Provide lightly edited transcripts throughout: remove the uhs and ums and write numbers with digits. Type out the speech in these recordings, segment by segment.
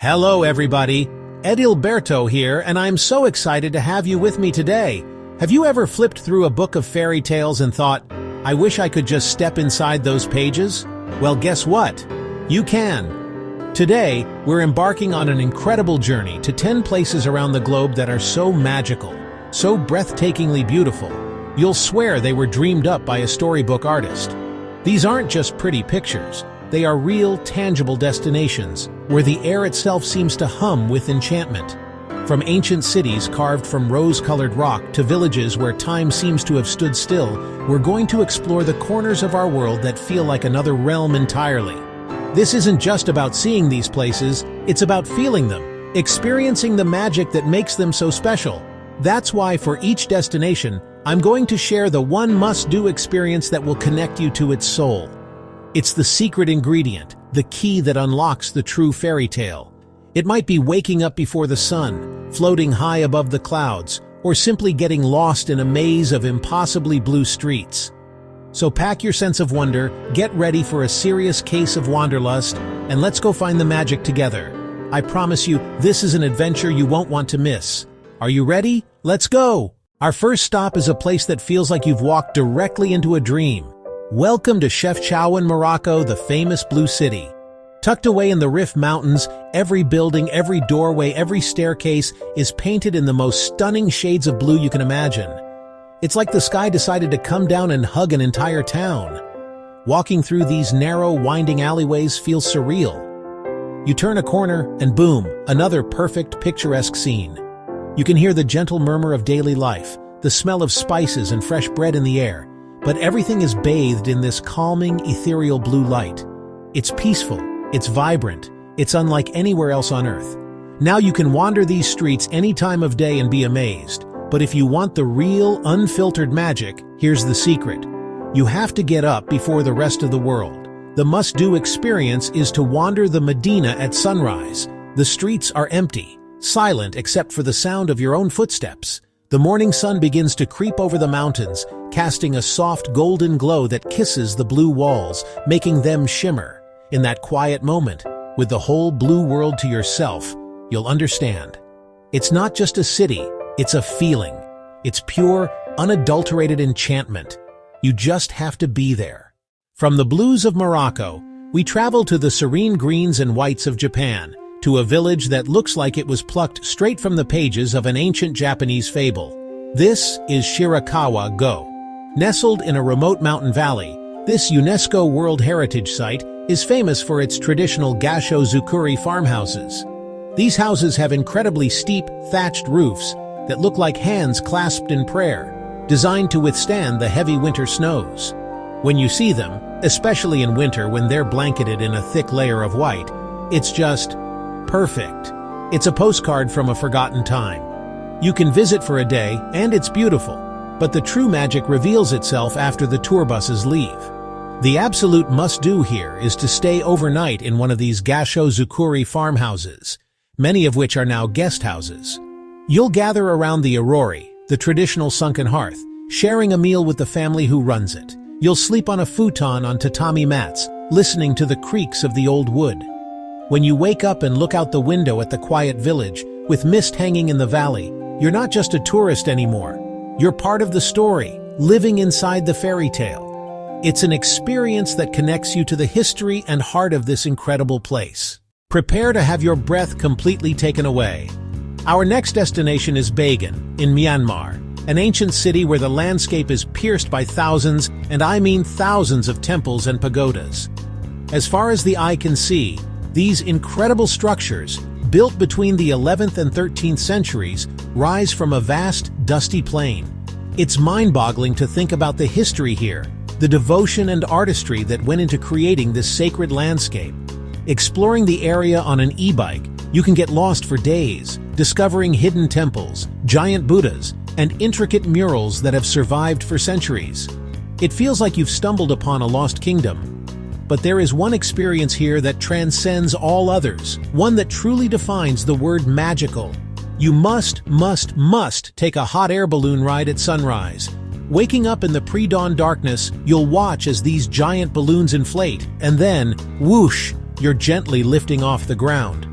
Hello everybody, Edilberto here, and I'm so excited to have you with me today. Have you ever flipped through a book of fairy tales and thought, I wish I could just step inside those pages? Well, guess what? You can. Today, we're embarking on an incredible journey to 10 places around the globe that are so magical, so breathtakingly beautiful. You'll swear they were dreamed up by a storybook artist. These aren't just pretty pictures. They are real, tangible destinations, where the air itself seems to hum with enchantment. From ancient cities carved from rose-colored rock to villages where time seems to have stood still, we're going to explore the corners of our world that feel like another realm entirely. This isn't just about seeing these places, it's about feeling them, experiencing the magic that makes them so special. That's why for each destination, I'm going to share the one must-do experience that will connect you to its soul. It's the secret ingredient, the key that unlocks the true fairy tale. It might be waking up before the sun, floating high above the clouds, or simply getting lost in a maze of impossibly blue streets. So pack your sense of wonder, get ready for a serious case of wanderlust, and let's go find the magic together. I promise you, this is an adventure you won't want to miss. Are you ready? Let's go! Our first stop is a place that feels like you've walked directly into a dream. Welcome to Chefchaouen, Morocco, the famous Blue City. Tucked away in the Rif Mountains, every building, every doorway, every staircase is painted in the most stunning shades of blue you can imagine. It's like the sky decided to come down and hug an entire town. Walking through these narrow, winding alleyways feels surreal. You turn a corner, and boom, another perfect, picturesque scene. You can hear the gentle murmur of daily life, the smell of spices and fresh bread in the air, but everything is bathed in this calming, ethereal blue light. It's peaceful, it's vibrant, it's unlike anywhere else on Earth. Now you can wander these streets any time of day and be amazed. But if you want the real, unfiltered magic, here's the secret. You have to get up before the rest of the world. The must-do experience is to wander the Medina at sunrise. The streets are empty, silent except for the sound of your own footsteps. The morning sun begins to creep over the mountains, casting a soft golden glow that kisses the blue walls, making them shimmer. In that quiet moment, with the whole blue world to yourself, you'll understand. It's not just a city, it's a feeling. It's pure, unadulterated enchantment. You just have to be there. From the blues of Morocco, we travel to the serene greens and whites of Japan, to a village that looks like it was plucked straight from the pages of an ancient Japanese fable. This is Shirakawa-go. Nestled in a remote mountain valley, this UNESCO World Heritage Site is famous for its traditional gasho zukuri farmhouses. These houses have incredibly steep, thatched roofs that look like hands clasped in prayer, designed to withstand the heavy winter snows. When you see them, especially in winter when they're blanketed in a thick layer of white, it's just perfect. It's a postcard from a forgotten time. You can visit for a day, and it's beautiful, but the true magic reveals itself after the tour buses leave. The absolute must-do here is to stay overnight in one of these gasho zukuri farmhouses, many of which are now guest houses. You'll gather around the arori, the traditional sunken hearth, sharing a meal with the family who runs it. You'll sleep on a futon on tatami mats, listening to the creaks of the old wood. When you wake up and look out the window at the quiet village, with mist hanging in the valley, you're not just a tourist anymore. You're part of the story, living inside the fairy tale. It's an experience that connects you to the history and heart of this incredible place. Prepare to have your breath completely taken away. Our next destination is Bagan, in Myanmar, an ancient city where the landscape is pierced by thousands, and I mean thousands of temples and pagodas. As far as the eye can see, these incredible structures, built between the 11th and 13th centuries, rise from a vast, dusty plain. It's mind-boggling to think about the history here, the devotion and artistry that went into creating this sacred landscape. Exploring the area on an e-bike, you can get lost for days, discovering hidden temples, giant Buddhas, and intricate murals that have survived for centuries. It feels like you've stumbled upon a lost kingdom. But there is one experience here that transcends all others, one that truly defines the word magical. You must take a hot air balloon ride at sunrise. Waking up in the pre-dawn darkness, you'll watch as these giant balloons inflate, and then, whoosh, you're gently lifting off the ground.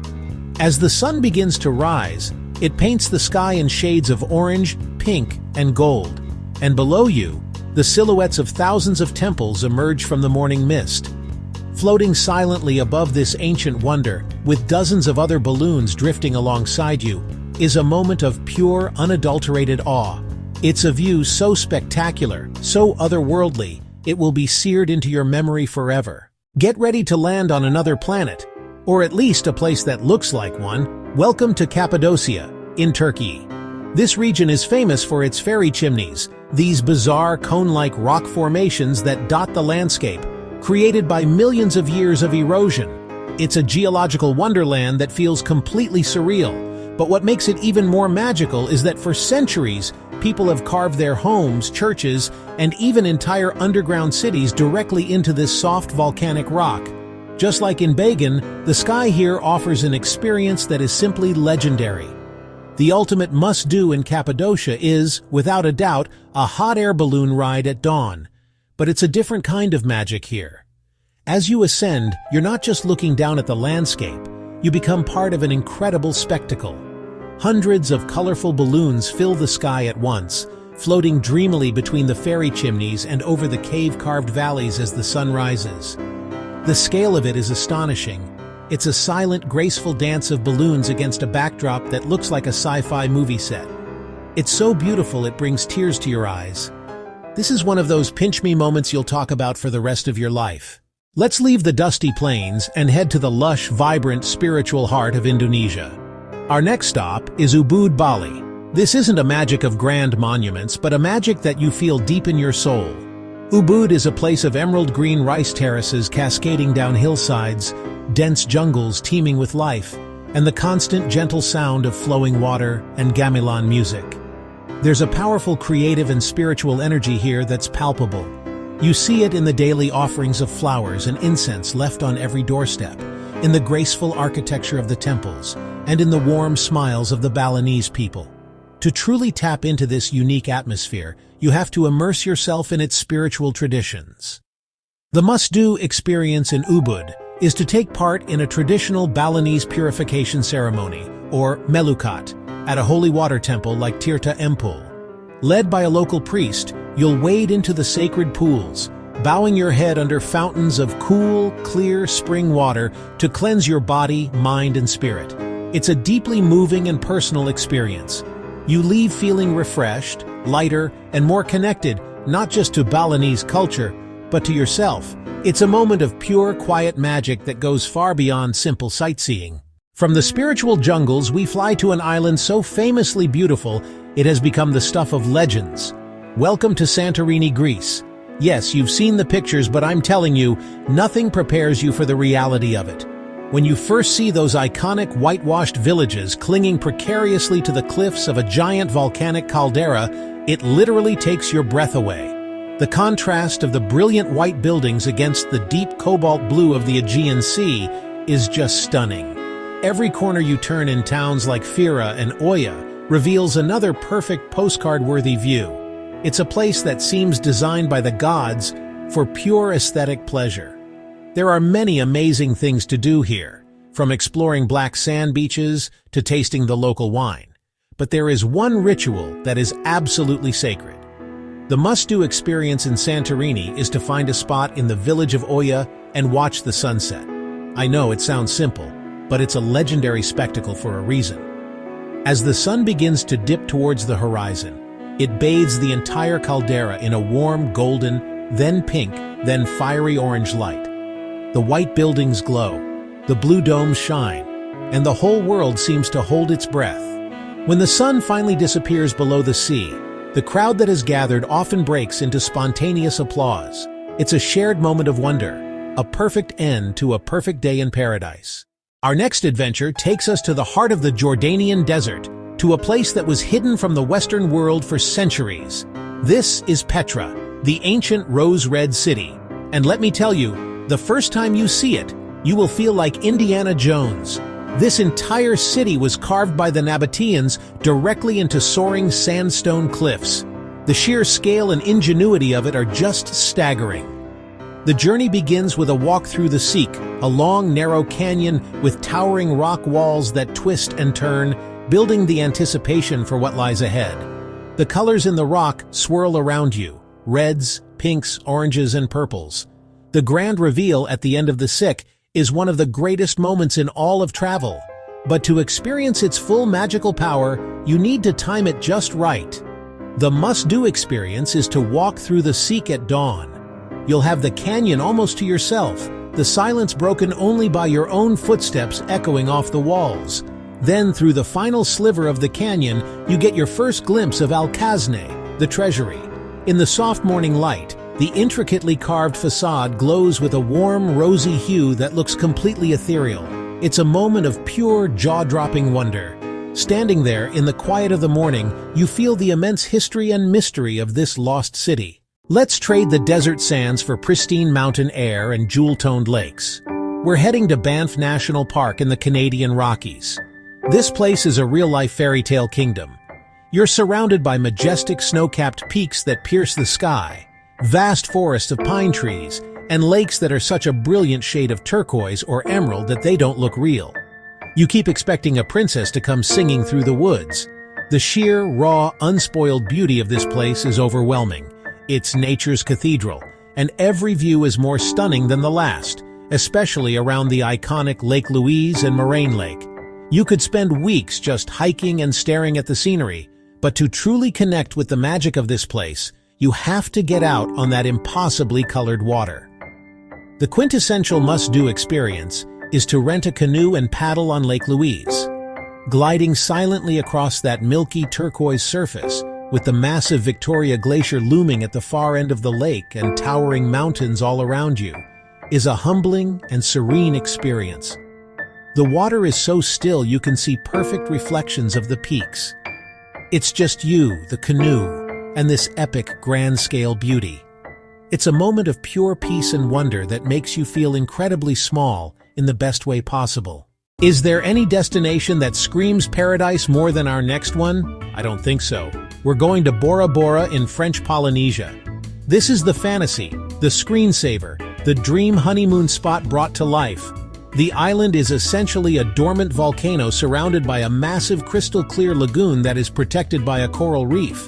As the sun begins to rise, it paints the sky in shades of orange, pink, and gold. And below you, the silhouettes of thousands of temples emerge from the morning mist. Floating silently above this ancient wonder, with dozens of other balloons drifting alongside you, is a moment of pure, unadulterated awe. It's a view so spectacular, so otherworldly, it will be seared into your memory forever. Get ready to land on another planet, or at least a place that looks like one. Welcome to Cappadocia, in Turkey. This region is famous for its fairy chimneys, these bizarre cone-like rock formations that dot the landscape, created by millions of years of erosion. It's a geological wonderland that feels completely surreal, but what makes it even more magical is that for centuries, people have carved their homes, churches, and even entire underground cities directly into this soft volcanic rock. Just like in Bagan, the sky here offers an experience that is simply legendary. The ultimate must-do in Cappadocia is, without a doubt, a hot air balloon ride at dawn. But it's a different kind of magic here. As you ascend, you're not just looking down at the landscape, you become part of an incredible spectacle. Hundreds of colorful balloons fill the sky at once, floating dreamily between the fairy chimneys and over the cave-carved valleys as the sun rises. The scale of it is astonishing. It's a silent, graceful dance of balloons against a backdrop that looks like a sci-fi movie set. It's so beautiful it brings tears to your eyes. This is one of those pinch-me moments you'll talk about for the rest of your life. Let's leave the dusty plains and head to the lush, vibrant, spiritual heart of Indonesia. Our next stop is Ubud, Bali. This isn't a magic of grand monuments, but a magic that you feel deep in your soul. Ubud is a place of emerald green rice terraces cascading down hillsides, dense jungles teeming with life, and the constant gentle sound of flowing water and gamelan music. There's a powerful creative and spiritual energy here that's palpable. You see it in the daily offerings of flowers and incense left on every doorstep, in the graceful architecture of the temples, and in the warm smiles of the Balinese people. To truly tap into this unique atmosphere, you have to immerse yourself in its spiritual traditions. The must-do experience in Ubud is to take part in a traditional Balinese purification ceremony, or melukat, at a holy water temple like Tirta Empul. Led by a local priest, you'll wade into the sacred pools, bowing your head under fountains of cool, clear spring water to cleanse your body, mind, and spirit. It's a deeply moving and personal experience. You leave feeling refreshed, lighter, and more connected, not just to Balinese culture, but to yourself. It's a moment of pure, quiet magic that goes far beyond simple sightseeing. From the spiritual jungles, we fly to an island so famously beautiful, it has become the stuff of legends. Welcome to Santorini, Greece. Yes, you've seen the pictures, but I'm telling you, nothing prepares you for the reality of it. When you first see those iconic whitewashed villages clinging precariously to the cliffs of a giant volcanic caldera, it literally takes your breath away. The contrast of the brilliant white buildings against the deep cobalt blue of the Aegean Sea is just stunning. Every corner you turn in towns like Fira and Oya reveals another perfect postcard-worthy view. It's a place that seems designed by the gods for pure aesthetic pleasure. There are many amazing things to do here, from exploring black sand beaches to tasting the local wine. But there is one ritual that is absolutely sacred. The must-do experience in Santorini is to find a spot in the village of Oya and watch the sunset. I know it sounds simple, but it's a legendary spectacle for a reason. As the sun begins to dip towards the horizon, it bathes the entire caldera in a warm golden, then pink, then fiery orange light. The white buildings glow, the blue domes shine, and the whole world seems to hold its breath. When the sun finally disappears below the sea, the crowd that has gathered often breaks into spontaneous applause. It's a shared moment of wonder, a perfect end to a perfect day in paradise. Our next adventure takes us to the heart of the Jordanian desert, to a place that was hidden from the Western world for centuries. This is Petra, the ancient rose-red city. And let me tell you, the first time you see it, you will feel like Indiana Jones. This entire city was carved by the Nabateans directly into soaring sandstone cliffs. The sheer scale and ingenuity of it are just staggering. The journey begins with a walk through the Seek, a long, narrow canyon with towering rock walls that twist and turn, building the anticipation for what lies ahead. The colors in the rock swirl around you, reds, pinks, oranges, and purples. The grand reveal at the end of the Seek is one of the greatest moments in all of travel. But to experience its full magical power, you need to time it just right. The must-do experience is to walk through the Seek at dawn. You'll have the canyon almost to yourself, the silence broken only by your own footsteps echoing off the walls. Then, through the final sliver of the canyon, you get your first glimpse of Al-Khazneh, the treasury. In the soft morning light, the intricately carved facade glows with a warm, rosy hue that looks completely ethereal. It's a moment of pure, jaw-dropping wonder. Standing there in the quiet of the morning, you feel the immense history and mystery of this lost city. Let's trade the desert sands for pristine mountain air and jewel-toned lakes. We're heading to Banff National Park in the Canadian Rockies. This place is a real-life fairy tale kingdom. You're surrounded by majestic snow-capped peaks that pierce the sky, vast forests of pine trees, and lakes that are such a brilliant shade of turquoise or emerald that they don't look real. You keep expecting a princess to come singing through the woods. The sheer, raw, unspoiled beauty of this place is overwhelming. It's nature's cathedral, and every view is more stunning than the last, especially around the iconic Lake Louise and Moraine Lake. You could spend weeks just hiking and staring at the scenery, but to truly connect with the magic of this place, you have to get out on that impossibly colored water. The quintessential must-do experience is to rent a canoe and paddle on Lake Louise. Gliding silently across that milky turquoise surface, with the massive Victoria Glacier looming at the far end of the lake and towering mountains all around you, is a humbling and serene experience. The water is so still you can see perfect reflections of the peaks. It's just you, the canoe, and this epic grand-scale beauty. It's a moment of pure peace and wonder that makes you feel incredibly small in the best way possible. Is there any destination that screams paradise more than our next one? I don't think so. We're going to Bora Bora in French Polynesia. This is the fantasy, the screensaver, the dream honeymoon spot brought to life. The island is essentially a dormant volcano surrounded by a massive crystal-clear lagoon that is protected by a coral reef.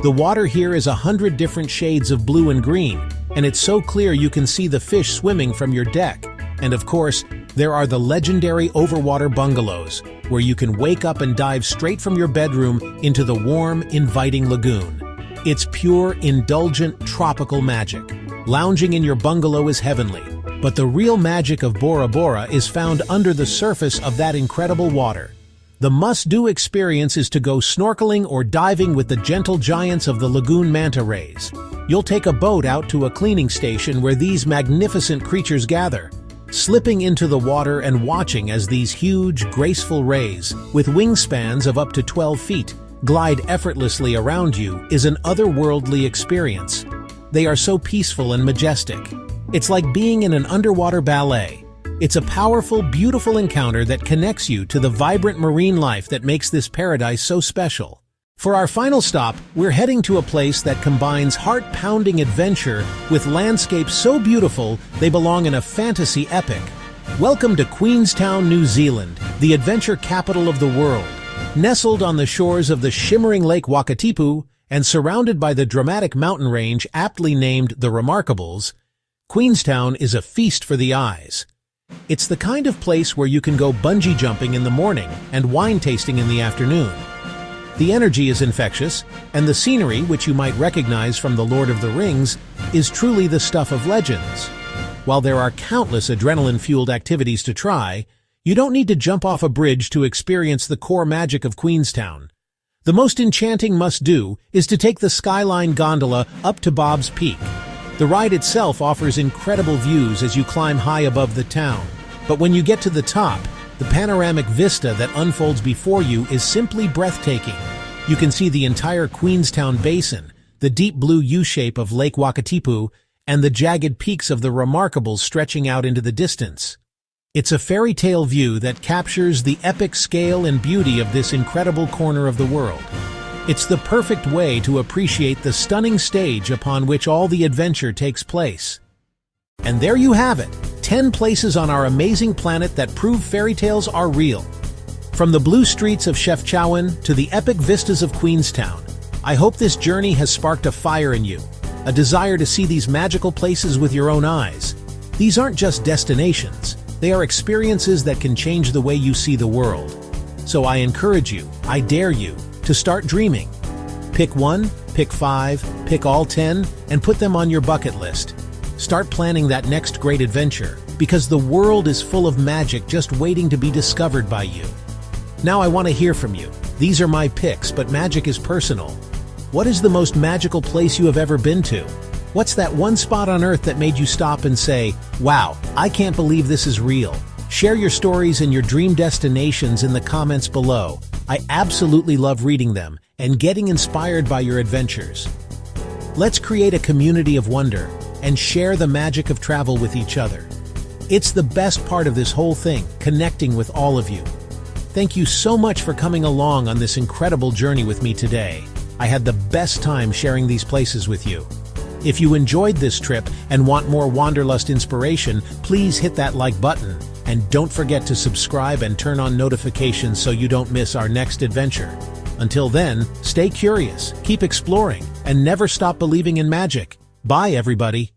The water here is 100 different shades of blue and green, and it's so clear you can see the fish swimming from your deck. And of course, there are the legendary overwater bungalows, where you can wake up and dive straight from your bedroom into the warm, inviting lagoon. It's pure, indulgent, tropical magic. Lounging in your bungalow is heavenly, but the real magic of Bora Bora is found under the surface of that incredible water. The must-do experience is to go snorkeling or diving with the gentle giants of the lagoon manta rays. You'll take a boat out to a cleaning station where these magnificent creatures gather. Slipping into the water and watching as these huge, graceful rays, with wingspans of up to 12 feet, glide effortlessly around you is an otherworldly experience. They are so peaceful and majestic. It's like being in an underwater ballet. It's a powerful, beautiful encounter that connects you to the vibrant marine life that makes this paradise so special. For our final stop, we're heading to a place that combines heart-pounding adventure with landscapes so beautiful they belong in a fantasy epic. Welcome to Queenstown, New Zealand, the adventure capital of the world. Nestled on the shores of the shimmering Lake Wakatipu and surrounded by the dramatic mountain range aptly named the Remarkables, Queenstown is a feast for the eyes. It's the kind of place where you can go bungee jumping in the morning and wine tasting in the afternoon. The energy is infectious, and the scenery, which you might recognize from The Lord of the Rings, is truly the stuff of legends. While there are countless adrenaline-fueled activities to try, you don't need to jump off a bridge to experience the core magic of Queenstown. The most enchanting must-do is to take the Skyline gondola up to Bob's Peak. The ride itself offers incredible views as you climb high above the town, but when you get to the top, the panoramic vista that unfolds before you is simply breathtaking. You can see the entire Queenstown Basin, the deep blue U-shape of Lake Wakatipu, and the jagged peaks of the Remarkables stretching out into the distance. It's a fairy tale view that captures the epic scale and beauty of this incredible corner of the world. It's the perfect way to appreciate the stunning stage upon which all the adventure takes place. And there you have it, 10 places on our amazing planet that prove fairy tales are real. From the blue streets of Chefchaouen to the epic vistas of Queenstown, I hope this journey has sparked a fire in you, a desire to see these magical places with your own eyes. These aren't just destinations, they are experiences that can change the way you see the world. So I encourage you, I dare you, to start dreaming. Pick one, pick 5, pick all 10, and put them on your bucket list. Start planning that next great adventure, because the world is full of magic just waiting to be discovered by you. Now I want to hear from you. These are my picks, but magic is personal. What is the most magical place you have ever been to? What's that one spot on Earth that made you stop and say, "Wow, I can't believe this is real"? Share your stories and your dream destinations in the comments below. I absolutely love reading them and getting inspired by your adventures. Let's create a community of wonder and share the magic of travel with each other. It's the best part of this whole thing, connecting with all of you. Thank you so much for coming along on this incredible journey with me today. I had the best time sharing these places with you. If you enjoyed this trip and want more Wanderlust inspiration, please hit that like button. And don't forget to subscribe and turn on notifications so you don't miss our next adventure. Until then, stay curious, keep exploring, and never stop believing in magic. Bye, everybody.